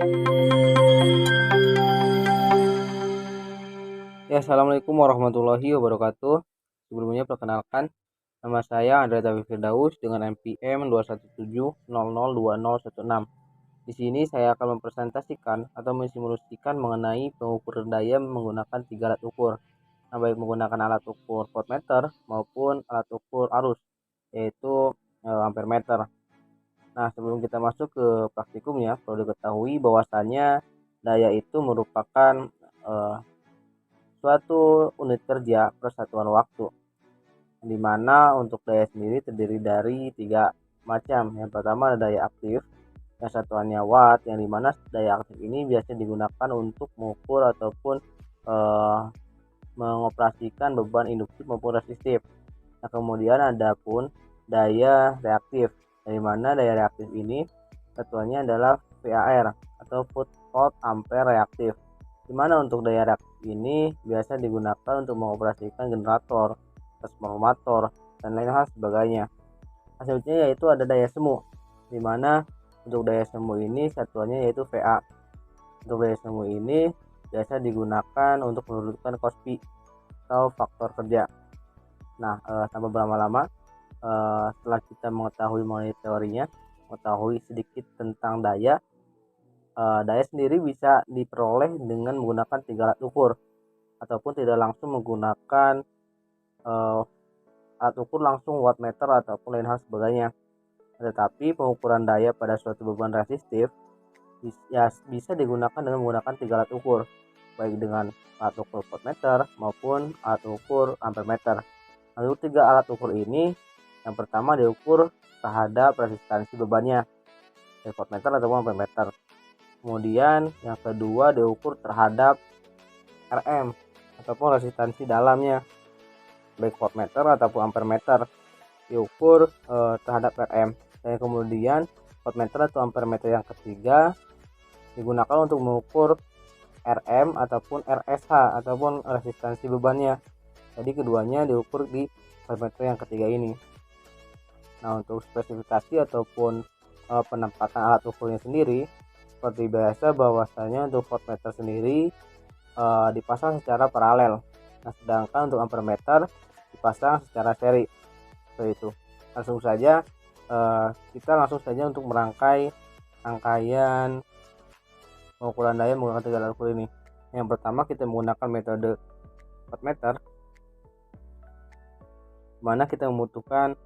Ya, assalamualaikum warahmatullahi wabarakatuh. Sebelumnya perkenalkan, nama saya Andrea Taufik Firdaus dengan NPM 217002016. Di sini saya akan mempresentasikan atau mensimulasikan mengenai pengukuran daya menggunakan 3 alat ukur, baik menggunakan alat ukur voltmeter maupun alat ukur arus, yaitu ampere meter. Nah, sebelum kita masuk ke praktikumnya, perlu diketahui bahwasannya daya itu merupakan eh, suatu unit kerja persatuan waktu, di mana untuk daya sendiri terdiri dari 3 macam. Yang pertama ada daya aktif, yang satuannya watt, yang dimana daya aktif ini biasanya digunakan untuk mengukur ataupun mengoperasikan beban induktif maupun resistif. Nah, kemudian ada pun daya reaktif, dari mana daya reaktif ini satuannya adalah VAR atau volt ampere reaktif, di mana untuk daya reaktif ini biasa digunakan untuk mengoperasikan generator, transformator, dan lain hal sebagainya. Selanjutnya yaitu ada daya semu, di mana untuk daya semu ini satuannya yaitu VA. Untuk daya semu ini biasa digunakan untuk menentukan cos P atau faktor kerja. Nah, tanpa berlama-lama, setelah kita mengetahui mengenai teorinya, mengetahui sedikit tentang daya, daya sendiri bisa diperoleh dengan menggunakan 3 alat ukur, ataupun tidak langsung menggunakan alat ukur langsung wattmeter ataupun lain hal sebagainya. Tetapi pengukuran daya pada suatu beban resistif bisa digunakan dengan menggunakan 3 alat ukur, baik dengan alat ukur voltmeter maupun alat ukur ampere meter. Lalu 3 alat ukur ini, yang pertama diukur terhadap resistansi bebannya, baik voltmeter ataupun ampere meter. Kemudian yang kedua diukur terhadap RM ataupun resistansi dalamnya, baik voltmeter ataupun ampere meter, diukur terhadap RM. Dan kemudian voltmeter atau ampere meter yang ketiga digunakan untuk mengukur RM ataupun RSH ataupun resistansi bebannya. Jadi keduanya diukur di voltmeter yang ketiga ini. Nah, untuk spesifikasi ataupun penempatan alat ukurnya sendiri, seperti biasa bahwasanya untuk voltmeter sendiri dipasang secara paralel. Nah, sedangkan untuk ampere meter dipasang secara seri. Seperti itu. Langsung saja kita langsung saja untuk merangkai rangkaian pengukuran daya menggunakan 3 alat ukur ini. Yang pertama kita menggunakan metode voltmeter, mana kita membutuhkan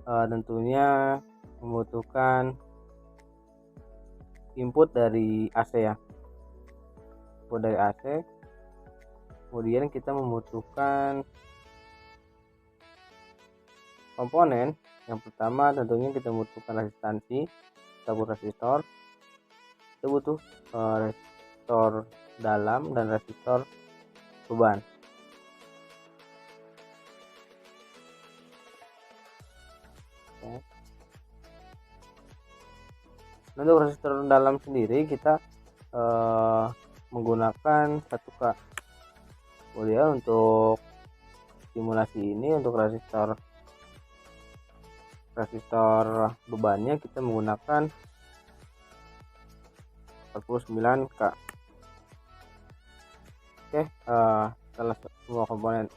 tentunya membutuhkan input dari AC ya, input dari AC. Kemudian kita membutuhkan komponen. Yang pertama tentunya kita membutuhkan resistansi ataupun resistor. Kita butuh resistor dalam dan resistor beban. Untuk resistor dalam sendiri kita menggunakan 1K. Kemudian untuk simulasi ini, untuk resistor bebannya kita menggunakan 49K. Oke, setelah semua komponen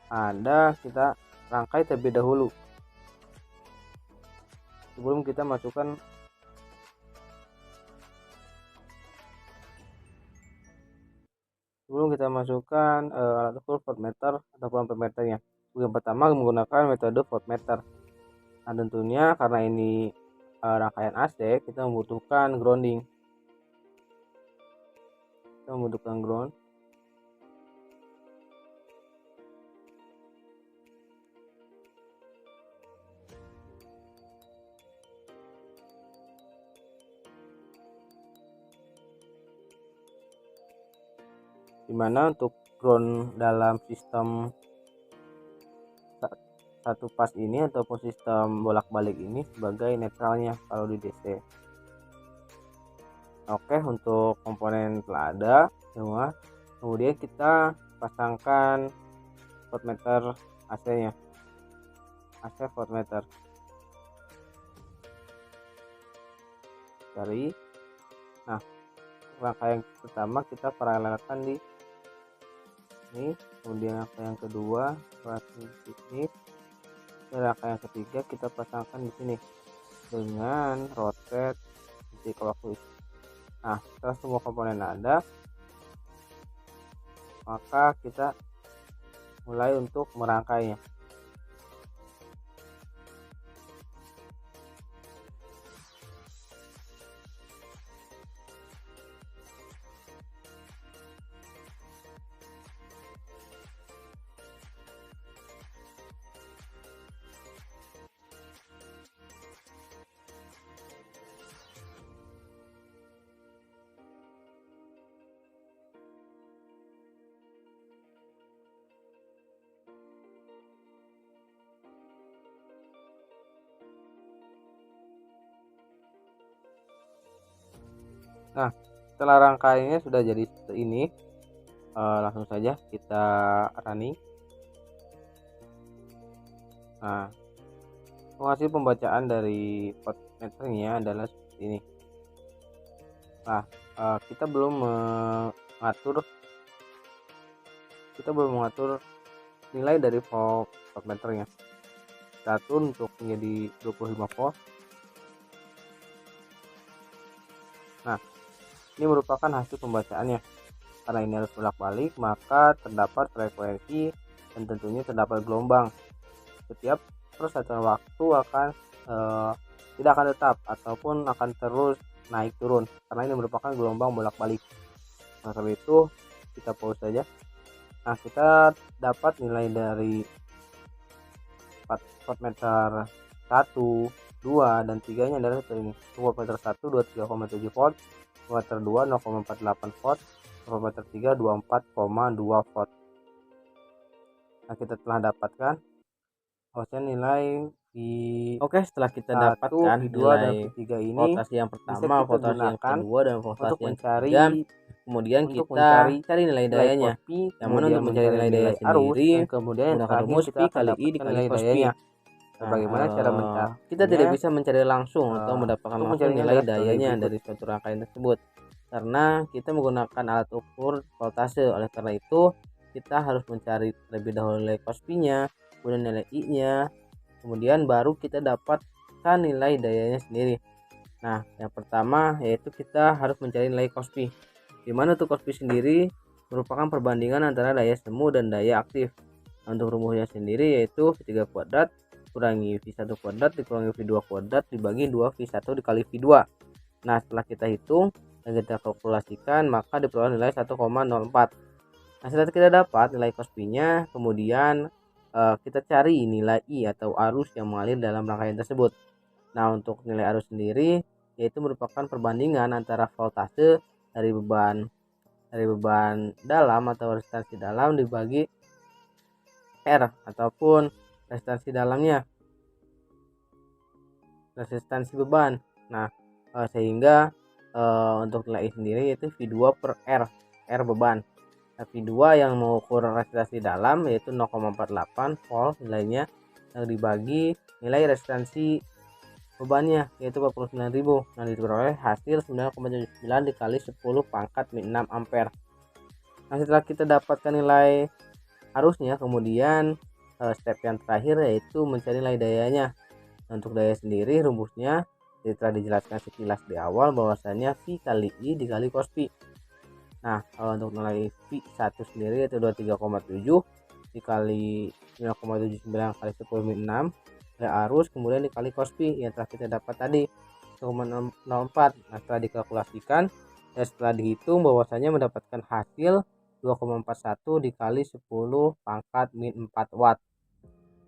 ada, kita rangkai terlebih dahulu sebelum kita masukkan alat ukur voltmeter ataupun ampere meternya. Yang pertama menggunakan metode voltmeter. Nah, tentunya karena ini rangkaian AC, kita membutuhkan grounding. Kita membutuhkan ground. Dimana untuk ground dalam sistem satu pas ini ataupun sistem bolak-balik ini sebagai netralnya kalau di DC. Oke, untuk komponen telah ada semua. Kemudian kita pasangkan voltmeter AC nya, AC voltmeter dari Nah, rangkaian pertama kita paralelkan di sini, kemudian rangkaian kedua di sini, dan rangkaian ketiga kita pasangkan di sini dengan rotate anti-clockwise. Nah, setelah semua komponen ada, maka kita mulai untuk merangkainya. Nah, setelah rangkaiannya sudah jadi seperti ini, langsung saja kita running. Nah, hasil pembacaan dari potmeternya adalah seperti ini. Nah, kita belum mengatur nilai dari voltmeternya. Kita atur untuk menjadi 25 volt. Nah, ini merupakan hasil pembacaannya. Karena ini harus bolak-balik, maka terdapat frekuensi dan tentunya terdapat gelombang. Setiap persatuan waktu akan tidak akan tetap ataupun akan terus naik turun, karena ini merupakan gelombang bolak-balik. Nah, sebab itu kita pause saja. Nah, kita dapat nilai dari voltmeter 1, 2, dan 3 nya adalah seperti ini. Voltmeter 1 23,7 volt, voltmeter 2 0,48 volt, voltmeter 3 24,2 volt. Nah, kita telah dapatkan harusnya nilai Oke, setelah kita dapatkan nilai voltasi yang pertama, voltasi yang kedua, dan voltasi yang ketiga, kemudian kita cari nilai dayanya. Yang mana untuk mencari nilai daya sendiri, kemudian menggunakan rumus Pi kali I dikali cos Pi. Nah, bagaimana cara mencari? Kita tidak bisa mencari langsung atau mendapatkan langsung nilai dayanya dari suatu rangkaian tersebut, karena kita menggunakan alat ukur voltase. Oleh karena itu, kita harus mencari terlebih dahulu nilai cos Pi-nya, kemudian nilai I-nya, kemudian baru kita dapatkan nilai dayanya sendiri. Nah, yang pertama yaitu kita harus mencari nilai cos Pi. Di mana tuh cos Pi sendiri merupakan perbandingan antara daya semu dan daya aktif. Nah, untuk rumusnya sendiri yaitu V3 kuadrat kurangi V1 kuadrat dikurangi V2 kuadrat dibagi 2 V1 dikali V2. Nah, setelah kita hitung dan kita kalkulasikan, maka diperoleh nilai 1,04. Nah, setelah kita dapat nilai cos Pi-nya, kemudian kita cari nilai I atau arus yang mengalir dalam rangkaian tersebut. Nah, untuk nilai arus sendiri yaitu merupakan perbandingan antara voltase dari beban dalam atau resistansi dalam dibagi R ataupun resistansi dalamnya, resistansi beban. Nah, sehingga untuk nilai I sendiri yaitu V2 per R beban. V2 yang mengukur resistansi dalam yaitu 0,48 volt nilainya, yang dibagi nilai resistansi bebannya yaitu 49.000. Nah, diperoleh hasil 9,79 dikali 10 pangkat min 6 ampere. Nah, setelah kita dapatkan nilai arusnya, kemudian step yang terakhir yaitu mencari nilai dayanya. Nah, untuk daya sendiri rumusnya telah dijelaskan sekilas di awal bahwasanya V kali I dikali cos Pi. Nah, untuk nilai V1 sendiri yaitu 23,7 dikali 0,79 kali 10 min 6 nilai arus, kemudian dikali cos Pi yang telah kita dapat tadi 0,04. Nah, setelah dikalkulasikan dan setelah dihitung bahwasanya mendapatkan hasil 2,41 dikali 10 pangkat min 4 watt.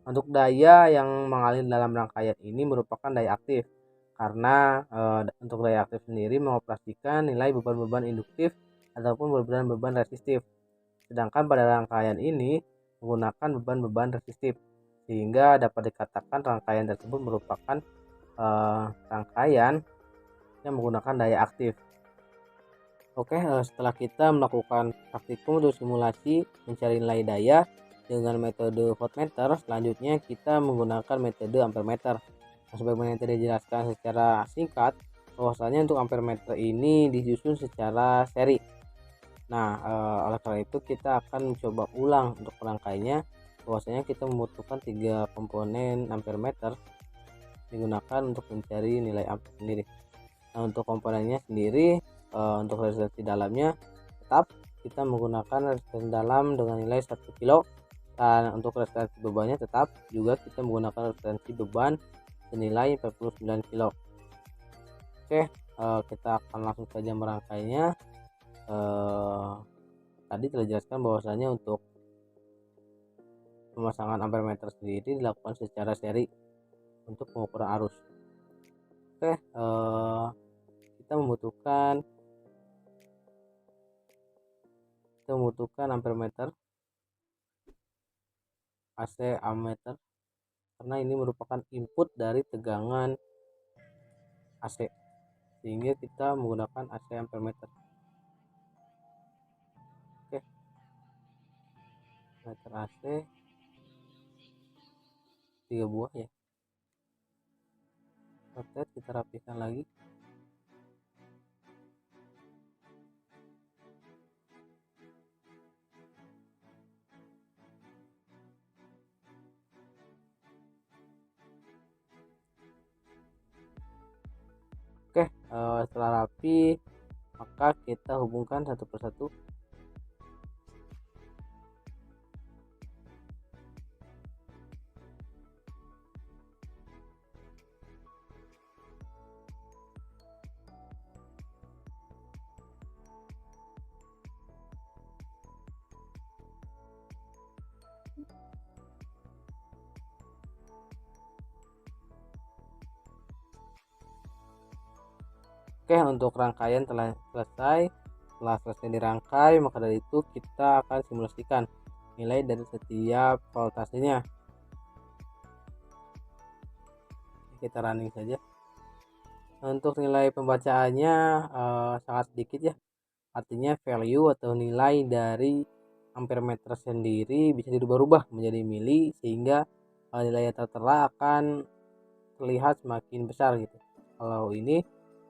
Untuk daya yang mengalir dalam rangkaian ini merupakan daya aktif, karena untuk daya aktif sendiri mengoperasikan nilai beban-beban induktif ataupun beban-beban resistif. Sedangkan pada rangkaian ini menggunakan beban-beban resistif, sehingga dapat dikatakan rangkaian tersebut merupakan rangkaian yang menggunakan daya aktif. Oke, setelah kita melakukan praktikum untuk simulasi mencari nilai daya dengan metode voltmeter, selanjutnya kita menggunakan metode ampermeter. Sebagaimana yang tadi dijelaskan secara singkat, bahwasanya untuk ampere meter ini disusun secara seri. Nah, oleh karena itu kita akan mencoba ulang untuk merangkainya, bahwasanya kita membutuhkan 3 komponen ampere meter digunakan untuk mencari nilai ampere sendiri. Nah, untuk komponennya sendiri, untuk resistansi dalamnya tetap kita menggunakan resistansi dalam dengan nilai 1 kilo, dan untuk resistansi bebannya tetap juga kita menggunakan resistansi beban senilai 49 kilo. Oke, kita akan langsung saja merangkainya. Tadi telah dijelaskan bahwasanya untuk pemasangan ampere meter sendiri dilakukan secara seri untuk pengukuran arus. Oke, kita membutuhkan ampere meter, AC ammeter, karena ini merupakan input dari tegangan AC, sehingga kita menggunakan AC ampere meter. Oke, meter AC 3 buah ya. Oke, kita rapikan lagi. Oke, setelah rapi maka kita hubungkan satu persatu. Oke, untuk rangkaian telah selesai. Setelah selesai dirangkai, maka dari itu kita akan simulasikan nilai dari setiap voltasenya. Kita running saja. Untuk nilai pembacaannya sangat sedikit ya. Artinya value atau nilai dari ampere meter sendiri bisa dirubah-rubah menjadi mili, sehingga nilai yang tertera akan terlihat semakin besar gitu. Kalau ini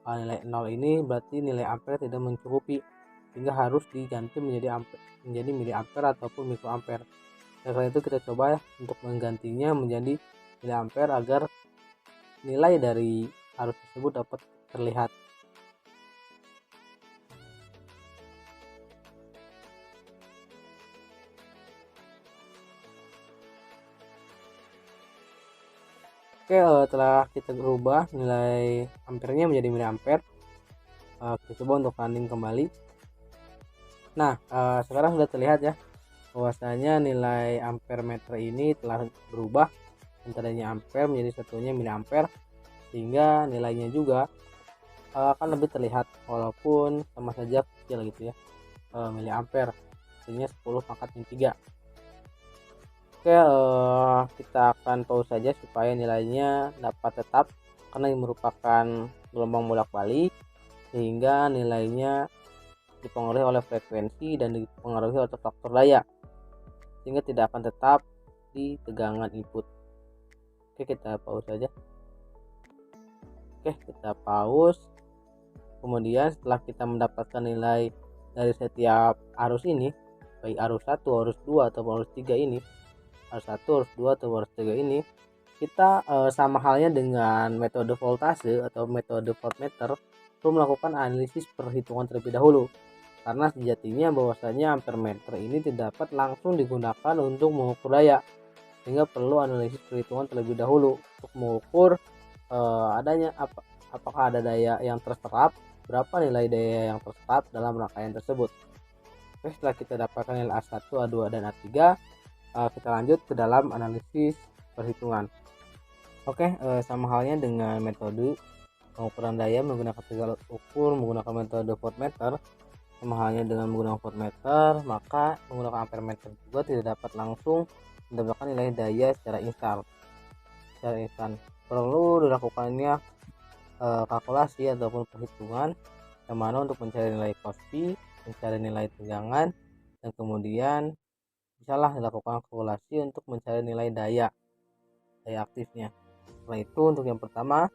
nilai 0 ini berarti nilai ampere tidak mencukupi, sehingga harus diganti menjadi mili ampere ataupun mikro ampere. Karena itu kita coba ya untuk menggantinya menjadi mili ampere agar nilai dari arus tersebut dapat terlihat. Oke, setelah kita berubah nilai ampernya menjadi mili ampere, kita coba untuk running kembali. Nah, sekarang sudah terlihat ya bahwasanya nilai ampere meter ini telah berubah, tadinya ampere menjadi satunya mili ampere, sehingga nilainya juga akan lebih terlihat walaupun sama saja kecil gitu ya, mili ampere, artinya 10 pangkat min 3. Oke, kita akan pause saja supaya nilainya dapat tetap, karena ini merupakan gelombang bolak-balik, sehingga nilainya dipengaruhi oleh frekuensi dan dipengaruhi oleh faktor daya, sehingga tidak akan tetap di tegangan input. Oke, kita pause saja. Oke, kita pause. Kemudian setelah kita mendapatkan nilai dari setiap arus ini, baik arus 1, arus 2 atau arus 3 ini, arus 1, arus 2 atau arus 3 ini, kita sama halnya dengan metode voltase atau metode voltmeter, perlu melakukan analisis perhitungan terlebih dahulu, karena sejatinya bahwasanya ampere meter ini tidak dapat langsung digunakan untuk mengukur daya, sehingga perlu analisis perhitungan terlebih dahulu untuk mengukur adanya apakah ada daya yang terserap, berapa nilai daya yang terserap dalam rangkaian tersebut. Oke, setelah kita dapatkan nilai A1, A2 dan A3, kita lanjut ke dalam analisis perhitungan. Oke, sama halnya dengan metode pengukuran daya menggunakan tiga alat ukur menggunakan metode voltmeter, sama halnya dengan menggunakan voltmeter, maka menggunakan ampere meter juga tidak dapat langsung mendapatkan nilai daya secara instan. Perlu dilakukannya kalkulasi ataupun perhitungan, yang mana untuk mencari nilai Cosby, mencari nilai tegangan, dan kemudian bisalah dilakukan kalkulasi untuk mencari nilai daya aktifnya. Setelah itu untuk yang pertama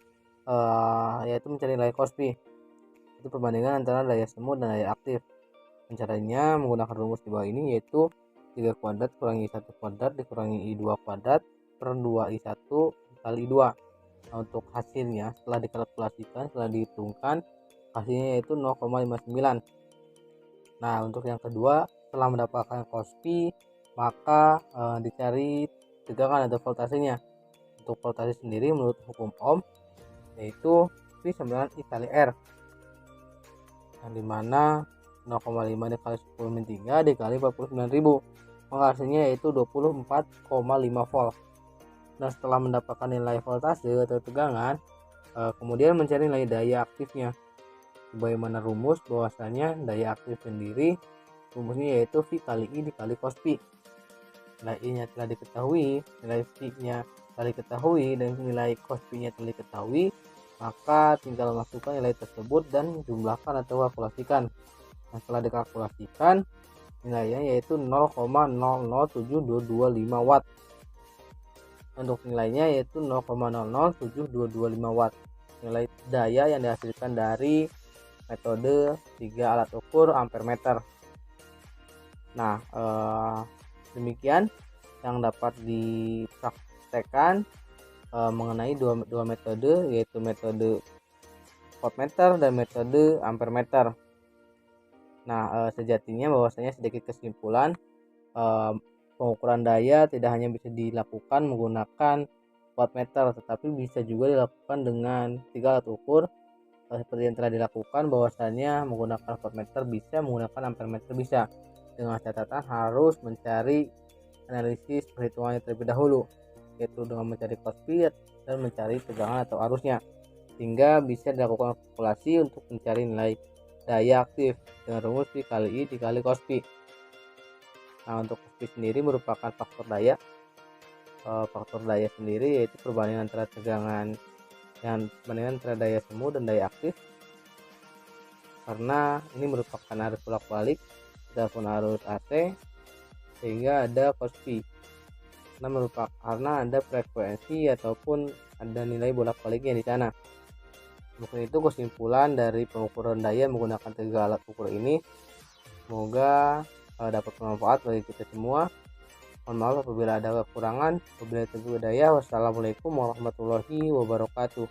yaitu mencari nilai Kospi. Itu perbandingan antara daya semu dan daya aktif. Caranya menggunakan rumus di bawah ini, yaitu 3 kuadrat kurangi 1 kuadrat dikurangi I2 kuadrat per 2I1 kali I2. Nah, untuk hasilnya setelah dikalkulasikan, setelah dihitungkan, hasilnya yaitu 0,59. Nah, untuk yang kedua, setelah mendapatkan Kospi, maka dicari tegangan atau voltasenya. Untuk voltase sendiri menurut hukum Ohm yaitu V sama I kali R, yang dimana 0,5 dikali 10⁻³ dikali 49.000, maka hasilnya yaitu 24,5 volt. Nah, setelah mendapatkan nilai voltase atau tegangan, kemudian mencari nilai daya aktifnya. Sebagaimana rumus bahwasanya daya aktif sendiri rumusnya yaitu V kali I dikali cos Pi. Nilai I-nya telah diketahui, nilai V-nya telah diketahui, dan nilai cos Pi-nya telah diketahui, maka tinggal masukkan nilai tersebut dan jumlahkan atau kalkulasikan. Nah, setelah dikalkulasikan, nilainya yaitu 0,007225 watt. Untuk nilainya yaitu 0,007225 watt. Nilai daya yang dihasilkan dari metode 3 alat ukur ampere meter. Nah, demikian yang dapat dipraktekkan mengenai dua metode, yaitu metode voltmeter dan metode ampere meter. Nah, sejatinya bahwasanya sedikit kesimpulan, pengukuran daya tidak hanya bisa dilakukan menggunakan voltmeter, tetapi bisa juga dilakukan dengan 3 alat ukur seperti yang telah dilakukan, bahwasanya menggunakan voltmeter bisa, menggunakan ampere meter bisa, dengan catatan harus mencari analisis perhitungannya terlebih dahulu, yaitu dengan mencari cos Pi dan mencari tegangan atau arusnya, sehingga bisa dilakukan kalkulasi untuk mencari nilai daya aktif dengan rumus V kali I dikali cos Pi. Nah, untuk cos Pi sendiri merupakan faktor daya. Faktor daya sendiri yaitu perbandingan antara tegangan yang perbandingan antara daya semu dan daya aktif, karena ini merupakan arus bolak-balik ataupun arus AC, sehingga ada cos Pi karena ada frekuensi ataupun ada nilai bolak-baliknya di sana. Mungkin itu kesimpulan dari pengukuran daya menggunakan 3 alat ukur ini. Semoga dapat bermanfaat bagi kita semua. Mohon maaf apabila ada kekurangan. Wabillahi taufiq wal hidayah. Wassalamualaikum warahmatullahi wabarakatuh.